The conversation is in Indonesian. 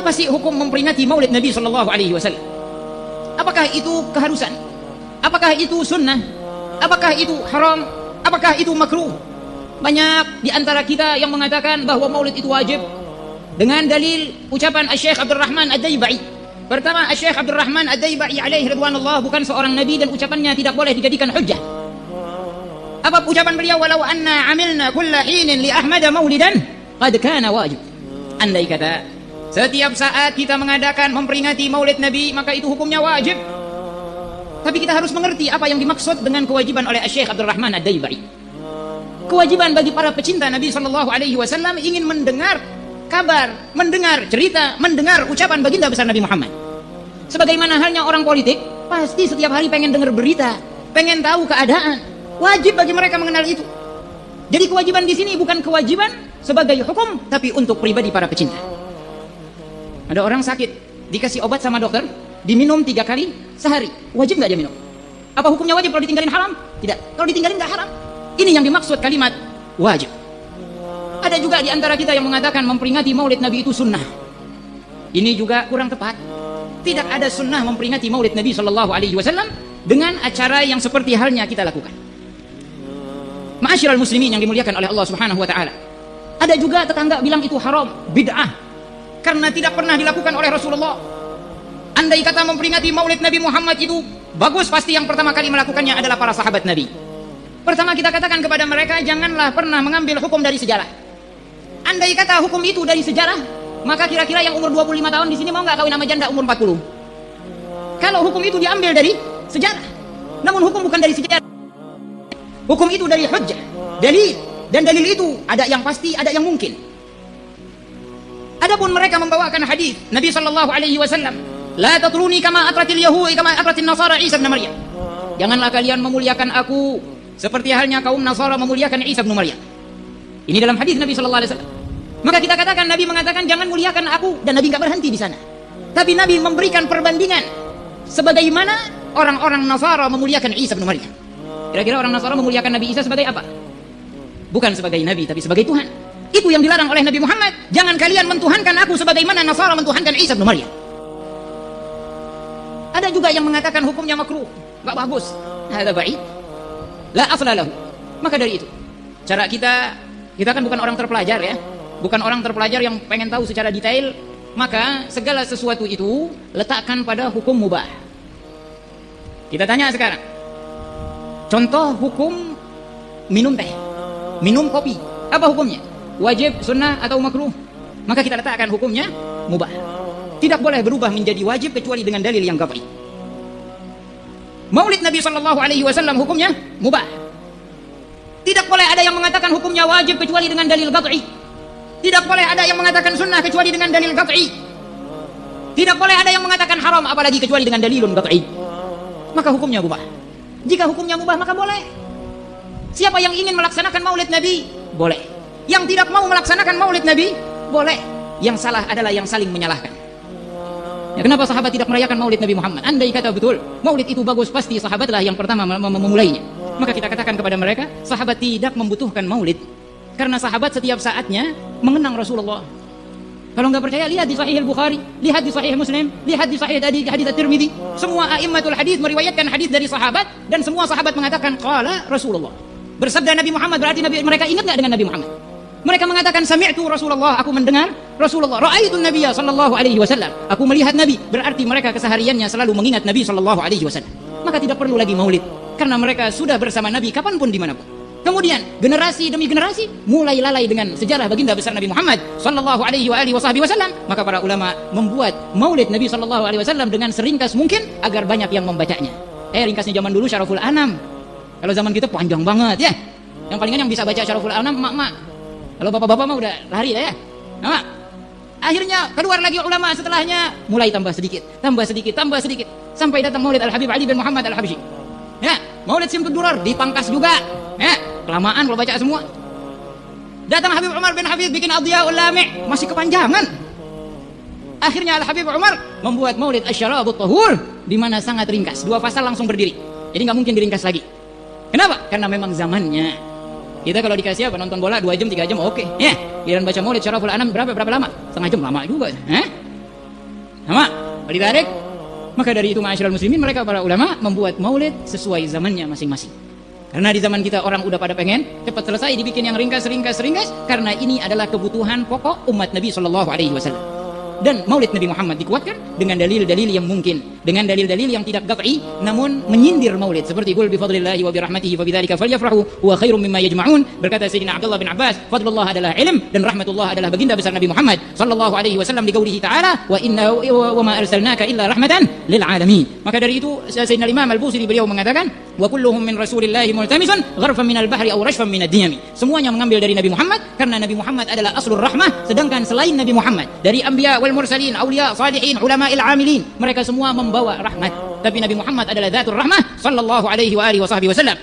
Apa sih hukum memperingati maulid Nabi Sallallahu Alaihi Wasallam? Apakah itu keharusan? Apakah itu sunnah? Apakah itu haram? Apakah itu makruh? Banyak di antara kita yang mengatakan bahwa maulid itu wajib dengan dalil ucapan Syekh Abdul Rahman Ad-Daybai. Pertama, Syekh Abdul Rahman Ad-Daybai alaihi ridwanullah bukan seorang nabi dan ucapannya tidak boleh dijadikan hujjah. Apa ucapan beliau? Walau anna amilna kulla hinin li Ahmad maulidan qad kana wajib. Andai kata setiap saat kita mengadakan memperingati maulid Nabi, maka itu hukumnya wajib. Tapi kita harus mengerti apa yang dimaksud dengan kewajiban oleh Syekh Abdul Rahman Ad-Daybai. Kewajiban bagi para pecinta Nabi Sallallahu Alaihi Wasallam ingin mendengar kabar, mendengar cerita, mendengar ucapan baginda besar Nabi Muhammad. Sebagaimana halnya orang politik, pasti setiap hari pengen dengar berita, pengen tahu keadaan. Wajib bagi mereka mengenal itu. Jadi kewajiban di sini bukan kewajiban sebagai hukum, tapi untuk pribadi para pecinta. Ada orang sakit, dikasih obat sama dokter, diminum 3 kali sehari. Wajib nggak dia minum? Apa hukumnya wajib? Kalau ditinggalin haram? Tidak. Kalau ditinggalin nggak haram. Ini yang dimaksud kalimat wajib. Ada juga di antara kita yang mengatakan memperingati maulid Nabi itu sunnah. Ini juga kurang tepat. Tidak ada sunnah memperingati maulid Nabi Sallallahu Alaihi Wasallam dengan acara yang seperti halnya kita lakukan. Ma'asyiral muslimin yang dimuliakan oleh Allah Subhanahu Wa Taala. Ada juga tetangga bilang itu haram, bid'ah, karena tidak pernah dilakukan oleh Rasulullah. Andai kata memperingati maulid Nabi Muhammad itu bagus, pasti yang pertama kali melakukannya adalah para sahabat Nabi. Pertama kita katakan kepada mereka, janganlah pernah mengambil hukum dari sejarah. Andai kata hukum itu dari sejarah, maka kira-kira yang umur 25 tahun di sini mau nggak kawin sama janda umur 40? Kalau hukum itu diambil dari sejarah. Namun hukum bukan dari sejarah. Hukum itu dari hujjah, dalil, dan dalil itu ada yang pasti, ada yang mungkin. Adapun mereka membawakan hadis Nabi Sallallahu Alaihi Wasallam, la tatruni kama atratil yahudi kama atratin nasara Isa bin Maryam. Janganlah kalian memuliakan aku seperti halnya kaum Nasara memuliakan Isa bin Maryam. Ini dalam hadis Nabi Sallallahu Alaihi Wasallam. Maka kita katakan Nabi mengatakan jangan muliakan aku, dan Nabi nggak berhenti di sana. Tapi Nabi memberikan perbandingan sebagaimana orang-orang Nasara memuliakan Isa bin Maryam. Kira-kira orang Nasara memuliakan Nabi Isa sebagai apa? Bukan sebagai Nabi, tapi sebagai Tuhan. Itu yang dilarang oleh Nabi Muhammad. Jangan kalian mentuhankan aku sebagaimana Nasara mentuhankan Isa bin Maryam. Ada juga yang mengatakan hukumnya makruh, nggak bagus. Hada ba'id, la asla lahu. Maka dari itu, cara kita kan bukan orang terpelajar ya, bukan orang terpelajar yang pengen tahu secara detail. Maka segala sesuatu itu letakkan pada hukum mubah. Kita tanya sekarang, contoh hukum minum teh, minum kopi, apa hukumnya? Wajib, sunnah, atau makruh? Maka kita letakkan hukumnya mubah. Tidak boleh berubah menjadi wajib kecuali dengan dalil yang qat'i. Maulid Nabi Sallallahu Alaihi Wasallam hukumnya mubah. Tidak boleh ada yang mengatakan hukumnya wajib kecuali dengan dalil qat'i. Tidak boleh ada yang mengatakan sunnah kecuali dengan dalil qat'i. Tidak boleh ada yang mengatakan haram apalagi kecuali dengan dalilun qat'i. Maka hukumnya mubah. Jika hukumnya mubah maka boleh. Siapa yang ingin melaksanakan maulid Nabi? Boleh. Yang tidak mau melaksanakan maulid Nabi? Boleh. Yang salah adalah yang saling menyalahkan. Ya, kenapa sahabat tidak merayakan maulid Nabi Muhammad? Andai kata betul maulid itu bagus, pasti sahabatlah yang pertama memulainya. Maka kita katakan kepada mereka, sahabat tidak membutuhkan maulid, karena sahabat setiap saatnya mengenang Rasulullah. Kalau nggak percaya, lihat di Sahih Al-Bukhari, lihat di Sahih Muslim, lihat di Sahih hadits At-Tirmidzi. Semua a'immatul hadits meriwayatkan hadits dari sahabat, dan semua sahabat mengatakan qala Rasulullah. Bersabda Nabi Muhammad, berarti mereka ingat nggak dengan Nabi Muhammad? Mereka mengatakan sami'tu Rasulullah, aku mendengar Rasulullah. Ra'aitu Nabiyya sallallahu alaihi wasallam, aku melihat Nabi. Berarti mereka kesehariannya selalu mengingat Nabi sallallahu alaihi wasallam. Maka tidak perlu lagi maulid, karena mereka sudah bersama Nabi kapanpun dimanapun. Kemudian generasi demi generasi mulai lalai dengan sejarah baginda besar Nabi Muhammad sallallahu alaihi wasallam. Maka para ulama membuat maulid Nabi sallallahu alaihi wasallam dengan seringkas mungkin agar banyak yang membacanya. Ringkasnya zaman dulu Syaraful Anam. Kalau zaman kita panjang banget ya. Yang palingan yang bisa baca Syaraful Anam mak-mak. Kalau bapak-bapak mah udah lari ya. Nah, akhirnya keluar lagi ulama setelahnya, mulai tambah sedikit, sampai datang Maulid Al-Habib Ali bin Muhammad Al-Habsyi. Ya, Maulid Simtud Durar dipangkas juga. Ya, kelamaan kalau baca semua. Datang Habib Umar bin Hafidh bikin Adhiyaul Lami', masih kepanjangan. Akhirnya Al-Habib Umar membuat Maulid Asy-Syarabut Tahur, di mana sangat ringkas, 2 pasal langsung berdiri. Jadi nggak mungkin diringkas lagi. Kenapa? Karena memang zamannya. Kita kalau dikasih apa, nonton bola 2 jam 3 jam oke. Ya, giliran baca Maulid Syaraful Anam berapa lama? Setengah jam, lama juga. Sama, walidalik. Maka dari itu ma'asyiral muslimin, mereka para ulama membuat maulid sesuai zamannya masing-masing. Karena di zaman kita orang udah pada pengen cepat selesai, dibikin yang ringkas, karena ini adalah kebutuhan pokok umat Nabi sallallahu alaihi wasallam. Dan maulid Nabi Muhammad dikuatkan dengan dalil-dalil yang mungkin, dengan dalil-dalil yang tidak qat'i namun menyindir maulid, seperti qul bi fadlillahi wa bi rahmatihi fa bidzalika falyafrahu huwa khairum mimma yajma'un. Berkata Sayyidina Abdullah bin Abbas, fadlullah adalah ilm dan rahmatullah adalah baginda besar Nabi Muhammad sallallahu alaihi wasallam, di qaulihi ta'ala wa inna wa ma arsalnaka illa rahmatan lil alamin. Maka dari itu Sayyidina Imam Al-Busiri beliau mengatakan, wa kulluhum min rasulillahi multamisun gharfan minal bahri aw rashfan minad diyami. Semuanya mengambil dari Nabi Muhammad karena Nabi Muhammad adalah aslur rahmah, sedangkan selain Nabi Muhammad dari anbiya wal mursalin, auliya, salihin, ulama'il amilin, mereka semua membawa rahmat. Tapi Nabi Muhammad adalah dzatur rahmah sallallahu alaihi wa alihi wasallam.